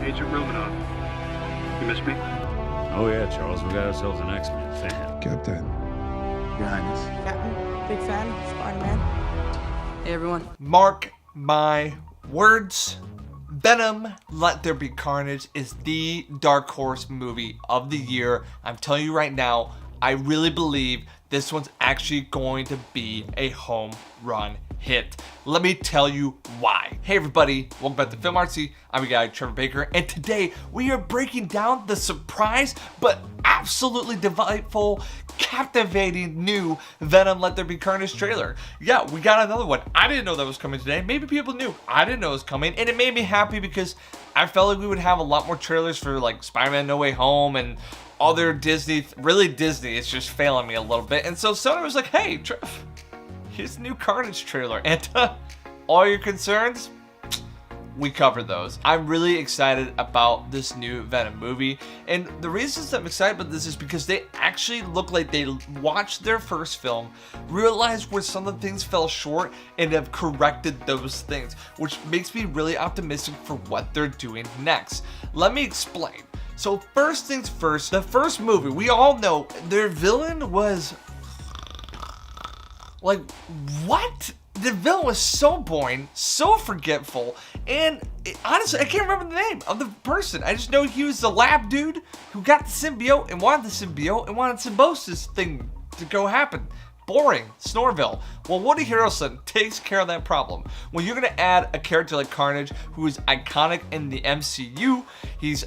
Agent Romanoff. You miss me? Oh yeah, Charles, we got ourselves an X-Men fan. Captain. Your Highness. Captain, big fan, Spider-Man. Hey everyone. Mark my words. Venom, Let There Be Carnage is the dark horse movie of the year. I'm telling you right now, I really believe this one's actually going to be a home run hit. Let me tell you why. Hey everybody, welcome back to Film Artsy. I'm your guy, Trevor Baker, and today we are breaking down the surprise but absolutely delightful, captivating new Venom Let There Be Carnage trailer. Yeah, we got another one. I didn't know that was coming today. Maybe people knew. I didn't know it was coming, and it made me happy because I felt like we would have a lot more trailers for like Spider-Man No Way Home and other Disney, really Disney, it's just failing me a little bit. And so Sony was like, hey, Trev, here's a new Carnage trailer. And all your concerns, we cover those. I'm really excited about this new Venom movie. And the reasons I'm excited about this is because they actually look like they watched their first film, realized where some of the things fell short, and have corrected those things, which makes me really optimistic for what they're doing next. Let me explain. So first things first, the first movie, we all know their villain was like, what? The villain was so boring, so forgetful, and honestly, I can't remember the name of the person. I just know he was the lab dude who got the symbiote and wanted the symbiote and wanted symbiosis thing to go happen. Boring. Snorville. Well, Woody Harrelson takes care of that problem. When you're going to add a character like Carnage, who is iconic in the MCU, he's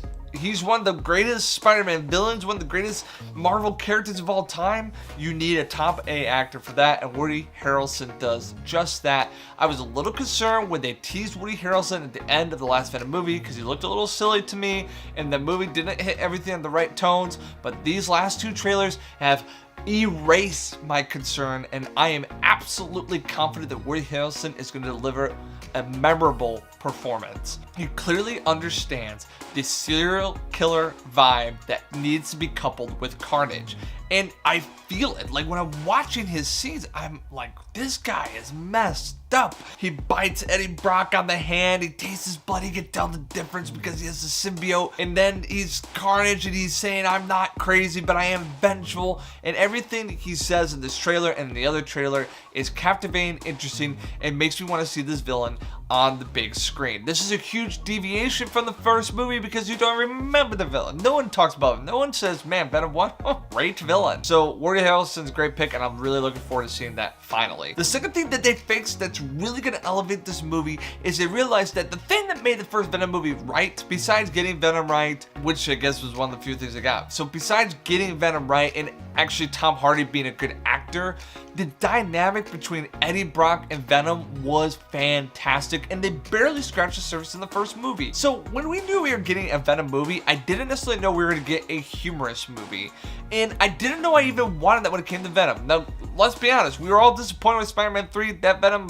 one of the greatest Spider-Man villains, one of the greatest Marvel characters of all time. You need a top A actor for that, and Woody Harrelson does just that. I was a little concerned when they teased Woody Harrelson at the end of the last Venom movie because he looked a little silly to me, and the movie didn't hit everything on the right tones, but these last two trailers have erase my concern, and I am absolutely confident that Woody Harrelson is going to deliver a memorable performance. He clearly understands the serial killer vibe that needs to be coupled with Carnage, and I feel it. Like when I'm watching his scenes, I'm like, this guy is messed up. He bites Eddie Brock on the hand, he tastes his blood, he can tell the difference because he has a symbiote, and then he's Carnage and he's saying, I'm not crazy, but I am vengeful, and everything he says in this trailer and in the other trailer is captivating, interesting, and makes me want to see this villain on the big screen. This is a huge deviation from the first movie because you don't remember the villain. No one talks about him. No one says, man, Venom 1, oh, great villain. So Woody Harrelson's a great pick, and I'm really looking forward to seeing that finally. The second thing that they fixed that's really going to elevate this movie is they realized that the thing that made the first Venom movie right, besides getting Venom right, which I guess was one of the few things they got. So besides getting Venom right and actually Tom Hardy being a good actor, the dynamic between Eddie Brock and Venom was fantastic, and they barely scratched the surface in the first movie. So when we knew we were getting a Venom movie, I didn't necessarily know we were going to get a humorous movie, and I didn't know I even wanted that when it came to Venom. Now, let's be honest, we were all disappointed with Spider-Man 3. That Venom,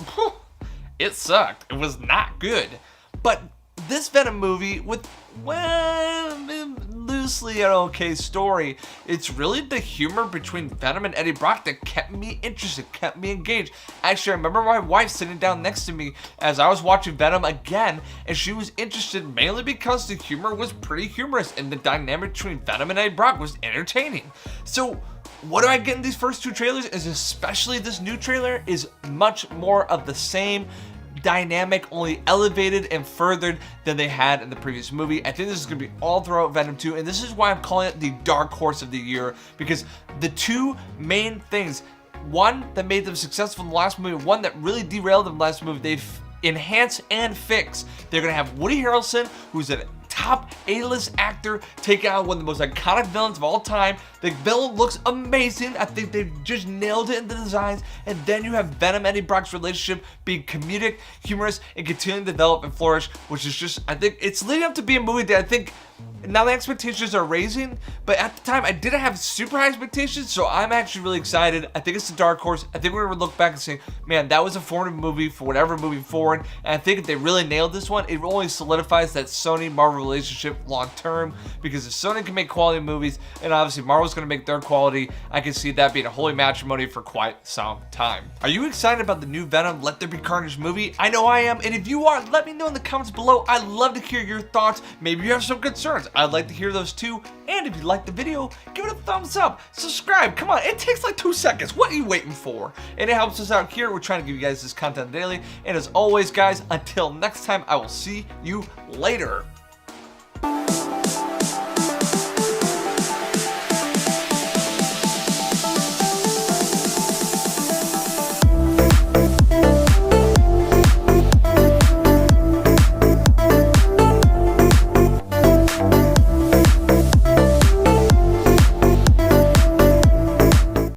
it sucked. It was not good. But this Venom movie with, well, loosely an okay story, it's really the humor between Venom and Eddie Brock that kept me interested, kept me engaged. Actually, I remember my wife sitting down next to me as I was watching Venom again, and she was interested mainly because the humor was pretty humorous and the dynamic between Venom and Eddie Brock was entertaining. So what do I get in these first two trailers, is especially this new trailer, is much more of the same dynamic, only elevated and furthered than they had in the previous movie. I think this is going to be all throughout Venom 2, and this is why I'm calling it the dark horse of the year, because the two main things, one that made them successful in the last movie, one that really derailed them in the last movie, they've enhanced and fixed. They're going to have Woody Harrelson, who's a top A-list actor, take out one of the most iconic villains of all time. The villain looks amazing. I think they just nailed it in the designs. And then you have Venom and Eddie Brock's relationship being comedic, humorous, and continuing to develop and flourish, which is just, I think it's leading up to be a movie that I think Now the expectations are raising, but at the time I didn't have super high expectations, so I'm actually really excited. I think it's a dark horse. I think we're gonna look back and say, man, that was a formative movie for whatever moving forward. And I think if they really nailed this one, it only solidifies that Sony-Marvel relationship long term, because if Sony can make quality movies, and obviously Marvel's gonna make their quality, I can see that being a holy matrimony for quite some time. Are you excited about the new Venom Let There Be Carnage movie? I know I am, and if you are, let me know in the comments below. I'd love to hear your thoughts. Maybe you have some concerns. I'd like to hear those too. And if you liked the video, give it a thumbs up. Subscribe. Come on, it takes like 2 seconds. What are you waiting for? And it helps us out here. We're trying to give you guys this content daily. And as always, guys, until next time, I will see you later.